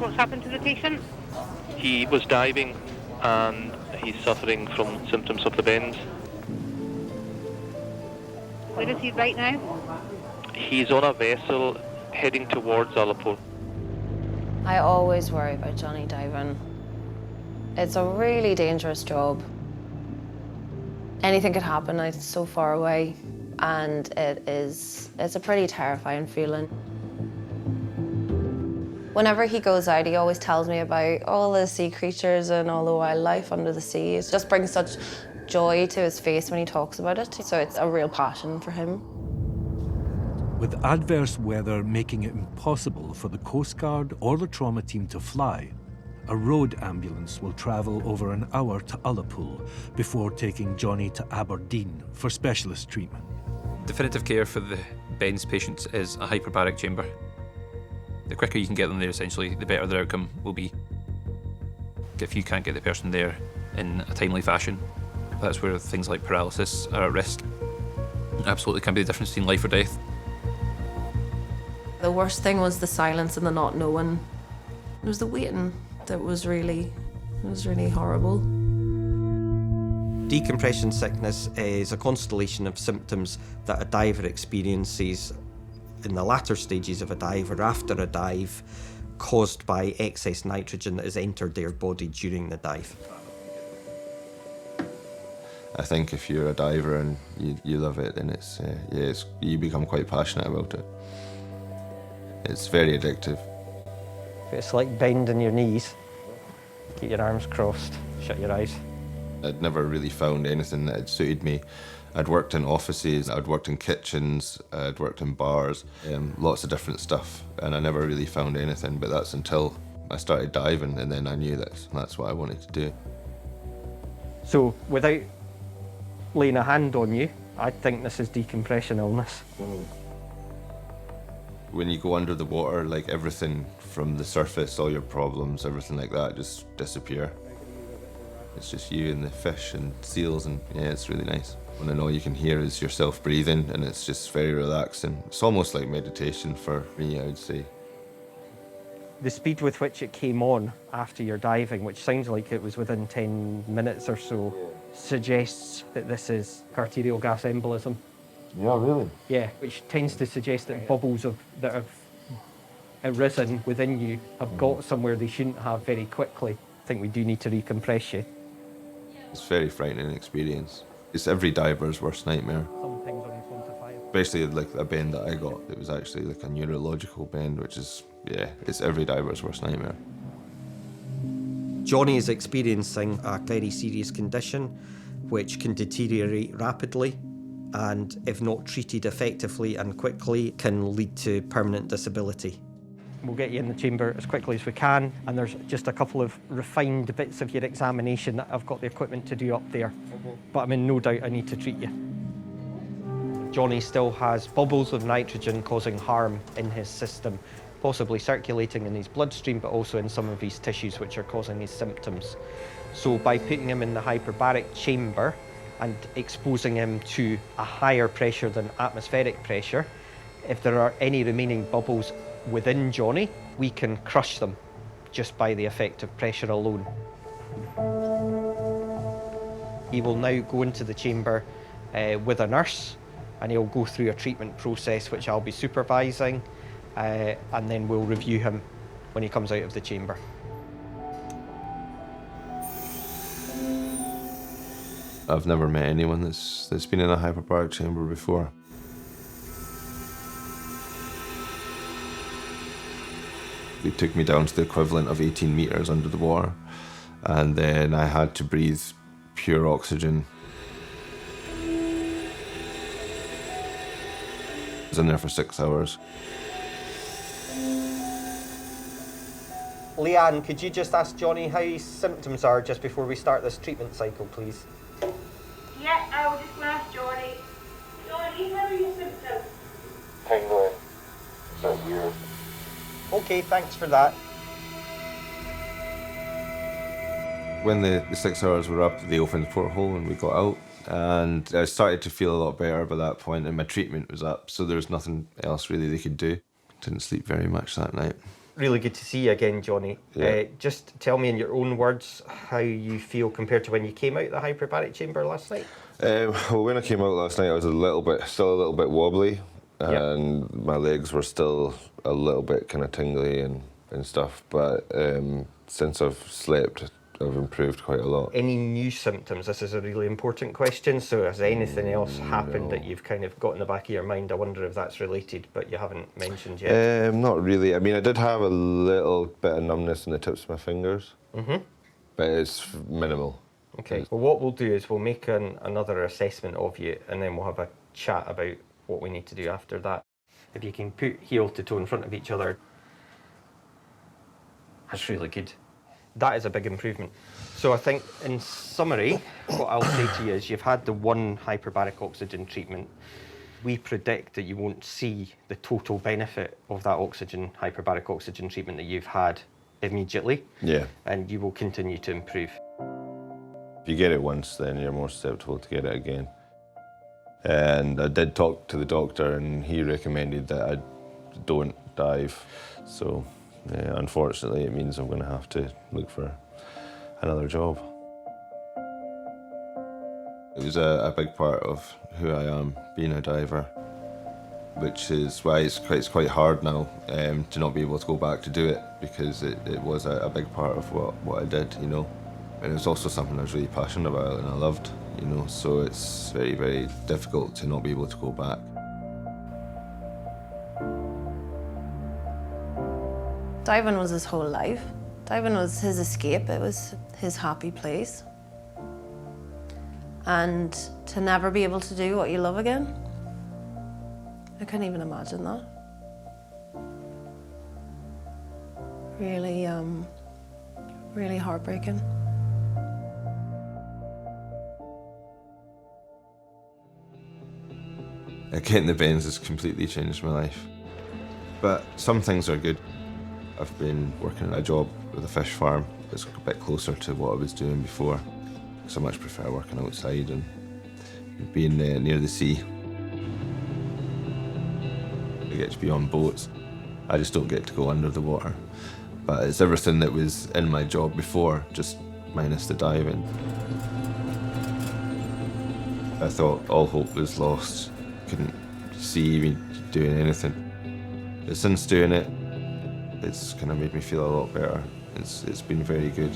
What's happened to the patient? He was diving and he's suffering from symptoms of the bends. Where is he right now? He's on a vessel heading towards Ullapool. I always worry about Johnny diving. It's a really dangerous job. Anything could happen. It's so far away, and it's a pretty terrifying feeling. Whenever he goes out, he always tells me about all the sea creatures and all the wildlife under the sea. It just brings such joy to his face when he talks about it, so it's a real passion for him. With adverse weather making it impossible for the Coast Guard or the trauma team to fly, a road ambulance will travel over an hour to Ullapool before taking Johnny to Aberdeen for specialist treatment. Definitive care for the bends patients is a hyperbaric chamber. The quicker you can get them there, essentially, the better their outcome will be. If you can't get the person there in a timely fashion, that's where things like paralysis are at risk. Absolutely can be the difference between life or death. The worst thing was the silence and the not knowing. It was the waiting that was really horrible. Decompression sickness is a constellation of symptoms that a diver experiences in the latter stages of a dive or after a dive, caused by excess nitrogen that has entered their body during the dive. I think if you're a diver and you love it, then you become quite passionate about it. It's very addictive. It's like bending your knees, keep your arms crossed, shut your eyes. I'd never really found anything that had suited me. I'd worked in offices, I'd worked in kitchens, I'd worked in bars, lots of different stuff, and I never really found anything, but that's until I started diving, and then I knew that's what I wanted to do. So, without laying a hand on you, I think this is decompression illness. When you go under the water, like everything from the surface, all your problems, everything like that just disappear. It's just you and the fish and seals, and yeah, it's really nice. And all you can hear is yourself breathing, and it's just very relaxing. It's almost like meditation for me, I would say. The speed with which it came on after your diving, which sounds like it was within 10 minutes or so, suggests that this is arterial gas embolism. Yeah, really? Yeah, which tends to suggest that bubbles that have arisen within you have got somewhere they shouldn't have very quickly. I think we do need to recompress you. It's a very frightening experience. It's every diver's worst nightmare. Some things are unquantifiable. Especially like a bend that I got. It was actually like a neurological bend, which is, yeah, it's every diver's worst nightmare. Johnny is experiencing a very serious condition which can deteriorate rapidly, and if not treated effectively and quickly, can lead to permanent disability. We'll get you in the chamber as quickly as we can, and there's just a couple of refined bits of your examination that I've got the equipment to do up there. But I'm in no doubt I need to treat you. Johnny still has bubbles of nitrogen causing harm in his system, possibly circulating in his bloodstream, but also in some of his tissues which are causing his symptoms. So by putting him in the hyperbaric chamber and exposing him to a higher pressure than atmospheric pressure, if there are any remaining bubbles within Johnny, we can crush them just by the effect of pressure alone. He will now go into the chamber with a nurse, and he'll go through a treatment process which I'll be supervising, and then we'll review him when he comes out of the chamber. I've never met anyone that's been in a hyperbaric chamber before. They took me down to the equivalent of 18 meters under the water, and then I had to breathe pure oxygen. I was in there for 6 hours. Leanne, could you just ask Johnny how his symptoms are just before we start this treatment cycle, please? Yeah, I'll just go and ask Johnny. Johnny, how are your symptoms? Tingling. It's a weird. Okay, thanks for that. When the 6 hours were up, they opened the porthole and we got out. And I started to feel a lot better by that point, and my treatment was up, so there was nothing else really they could do. Didn't sleep very much that night. Really good to see you again, Johnny. Yeah. Just tell me in your own words how you feel compared to when you came out of the hyperbaric chamber last night. Well, when I came out last night, I was still a little bit wobbly, and my legs were still a little bit kind of tingly and stuff. But since I've slept, I've improved quite a lot. Any new symptoms? This is a really important question. So has anything else happened that you've kind of got in the back of your mind? I wonder if that's related, but you haven't mentioned yet. Not really. I mean, I did have a little bit of numbness in the tips of my fingers, but it's minimal. Okay. Well, what we'll do is we'll make another assessment of you, and then we'll have a chat about what we need to do after that. If you can put heel to toe in front of each other, that's really good. That is a big improvement. So I think, in summary, what I'll say to you is you've had the one hyperbaric oxygen treatment. We predict that you won't see the total benefit of that hyperbaric oxygen treatment that you've had immediately. Yeah. And you will continue to improve. If you get it once, then you're more susceptible to get it again. And I did talk to the doctor, and he recommended that I don't dive. So, yeah, unfortunately, it means I'm going to have to look for another job. It was a big part of who I am, being a diver, which is why it's quite hard now to not be able to go back to do it, because it was a big part of what I did, you know. And it was also something I was really passionate about and I loved, you know, so it's very, very difficult to not be able to go back. Diving was his whole life. Diving was his escape. It was his happy place. And to never be able to do what you love again, I couldn't even imagine that. Really, really heartbreaking. Getting the bends has completely changed my life. But some things are good. I've been working at a job with a fish farm that's a bit closer to what I was doing before, because I much prefer working outside and being near the sea. I get to be on boats. I just don't get to go under the water. But it's everything that was in my job before, just minus the diving. I thought all hope was lost. Couldn't see me doing anything. But since doing it, it's kind of made me feel a lot better. It's been very good.